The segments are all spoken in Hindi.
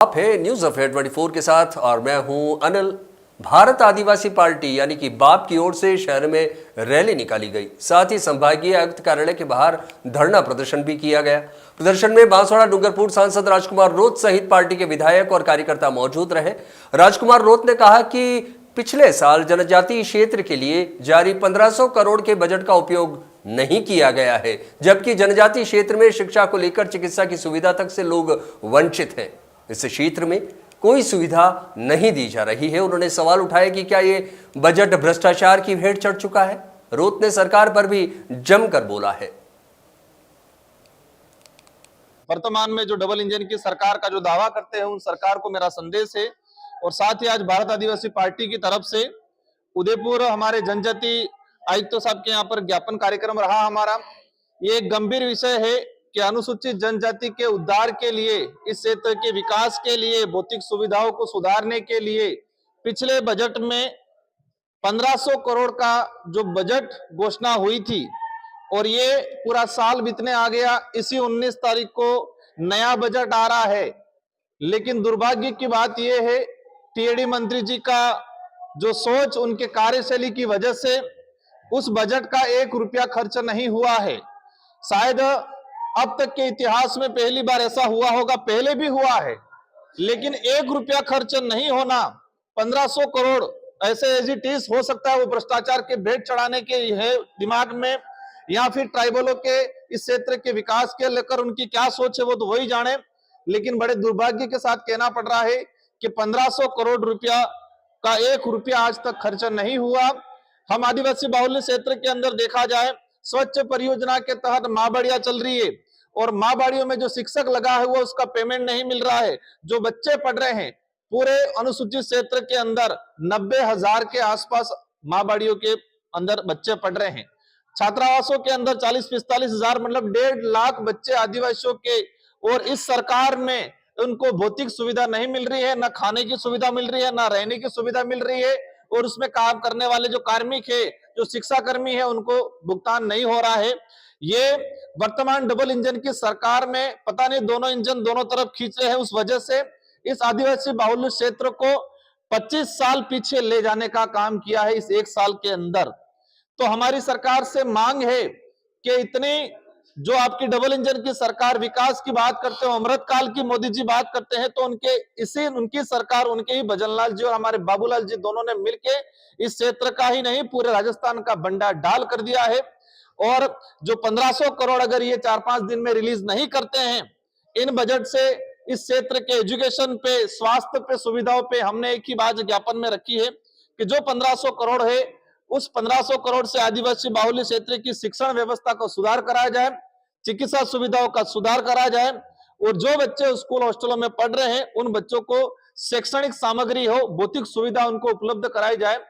आप है न्यूज अफेयर 24 के साथ और मैं हूं अनिल। भारत आदिवासी पार्टी यानी कि बाप की ओर से शहर में रैली निकाली गई। साथ ही संभागीय आयुक्त कार्यालय के बाहर धरना प्रदर्शन भी किया गया। प्रदर्शन में बांसवाड़ा डूंगरपुर सांसद राजकुमार रोत सहित पार्टी के विधायक और कार्यकर्ता मौजूद रहे। राजकुमार रोत ने कहा कि पिछले साल जनजातीय क्षेत्र के लिए जारी 1500 करोड़ के बजट का उपयोग नहीं किया गया है, जबकि जनजातीय क्षेत्र में शिक्षा को लेकर चिकित्सा की सुविधा तक से लोग वंचित हैं। इस क्षेत्र में कोई सुविधा नहीं दी जा रही है। उन्होंने सवाल उठाया कि क्या ये बजट भ्रष्टाचार की भेंट चढ़ चुका है। रोत ने सरकार पर भी जमकर बोला है। वर्तमान में जो डबल इंजन की सरकार का जो दावा करते हैं, उन सरकार को मेरा संदेश है। और साथ ही आज भारत आदिवासी पार्टी की तरफ से उदयपुर हमारे जनजाति आयुक्त साहब के यहाँ पर ज्ञापन कार्यक्रम रहा हमारा। ये एक गंभीर विषय है कि अनुसूचित जनजाति के उद्धार के लिए, इस क्षेत्र के विकास के लिए, भौतिक सुविधाओं को सुधारने के लिए पिछले बजट में 1500 करोड़ का जो बजट घोषणा हुई थी और ये पूरा साल बीतने आ गया। इसी 19 तारीख को नया बजट आ रहा है, लेकिन दुर्भाग्य की बात यह है टीएडी मंत्री जी का जो सोच, उनके कार्यशैली की वजह से उस बजट का 1 रुपया खर्च नहीं हुआ है। शायद अब तक के इतिहास में पहली बार ऐसा हुआ होगा, पहले भी हुआ है, लेकिन 1 रुपया खर्च नहीं होना, 1500 करोड़ ऐसे एज इट इज हो सकता है वो भ्रष्टाचार के भेंट चढ़ाने के है दिमाग में, या फिर ट्राइबलों के इस क्षेत्र के विकास के लेकर उनकी क्या सोच है वो तो वही जाने। लेकिन बड़े दुर्भाग्य के साथ कहना पड़ रहा है कि 1500 करोड़ रुपया का 1 रुपया आज तक खर्च नहीं हुआ। हम आदिवासी बाहुल्य क्षेत्र के अंदर देखा जाए, स्वच्छ परियोजना के तहत माँ बाड़ियां चल रही है और माँ बाड़ियों में जो शिक्षक लगा है वो उसका पेमेंट नहीं मिल रहा है। जो बच्चे पढ़ रहे हैं पूरे अनुसूचित क्षेत्र के अंदर 90,000 के आसपास माँ बाड़ियों के अंदर बच्चे पढ़ रहे हैं। छात्रावासों के अंदर 40-45 हजार मतलब 1.5 लाख बच्चे आदिवासियों के, और इस सरकार में उनको भौतिक सुविधा नहीं मिल रही है, ना खाने की सुविधा मिल रही है, ना रहने की सुविधा मिल रही है, और उसमें काम करने वाले जो कार्मिक है, जो शिक्षा कर्मी है, उनको भुगतान नहीं हो रहा है। ये वर्तमान डबल इंजन की सरकार में पता नहीं दोनों इंजन दोनों तरफ खींच रहे हैं। उस वजह से इस आदिवासी बाहुल्य क्षेत्र को 25 साल पीछे ले जाने का काम किया है इस 1 साल के अंदर। तो हमारी सरकार से मांग है कि इतनी जो आपकी डबल इंजन की सरकार विकास की बात करते हो, अमृत काल की मोदी जी बात करते हैं, तो उनकी सरकार, उनके ही भजनलाल जी और हमारे बाबूलाल जी दोनों ने मिलके इस क्षेत्र का ही नहीं पूरे राजस्थान का बंडा डाल कर दिया है। और जो 1500 करोड़ अगर ये 4-5 दिन में रिलीज नहीं करते हैं इन बजट से, इस क्षेत्र के एजुकेशन पे, स्वास्थ्य पे, सुविधाओं पे, हमने एक ही बात ज्ञापन में रखी है कि जो 1500 करोड़ है उस 1500 करोड़ से आदिवासी बाहुल्य क्षेत्र की शिक्षण व्यवस्था को सुधार कराया जाए, चिकित्सा सुविधाओं का सुधार कराया जाए, और जो बच्चे स्कूल हॉस्टलों में पढ़ रहे हैं उन बच्चों को शैक्षणिक सामग्री हो, भौतिक सुविधा उनको उपलब्ध कराई जाए।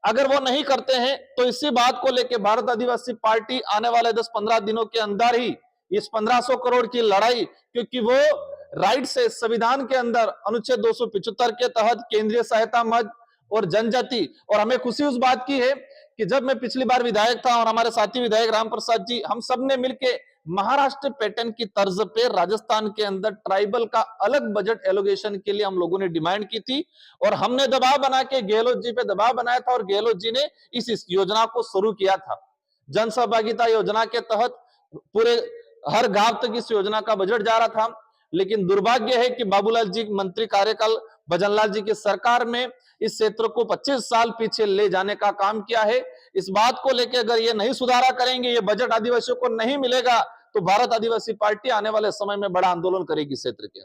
अगर वो नहीं करते हैं तो इसी बात को लेकर भारत आदिवासी पार्टी आने वाले 10-15 दिनों के अंदर ही इस 1500 करोड़ की लड़ाई, क्योंकि वो राइट से संविधान के अंदर अनुच्छेद 275 के तहत केंद्रीय सहायता मद और जनजाति, और हमें खुशी उस बात की है कि जब मैं पिछली बार विधायक था और हमारे साथी विधायक राम प्रसाद जी, हम सब ने मिलकर महाराष्ट्र पैटर्न की तर्ज पे राजस्थान के अंदर ट्राइबल का अलग बजट एलोकेशन के लिए हम लोगों ने डिमांड की थी, और हमने दबाव बना के गहलोत जी पे दबाव बनाया था, और गहलोत जी ने इस योजना को शुरू किया था। जन सहभागिता योजना के तहत पूरे हर गांव तक इस योजना का बजट जा रहा था। लेकिन दुर्भाग्य है कि बाबूलाल जी मंत्री कार्यकाल भजनलाल जी की सरकार में इस क्षेत्र को 25 साल पीछे ले जाने का काम किया है। इस बात को लेकर अगर ये नहीं सुधारा करेंगे, ये बजट आदिवासियों को नहीं मिलेगा, तो भारत आदिवासी पार्टी आने वाले समय में बड़ा आंदोलन करेगी क्षेत्र के।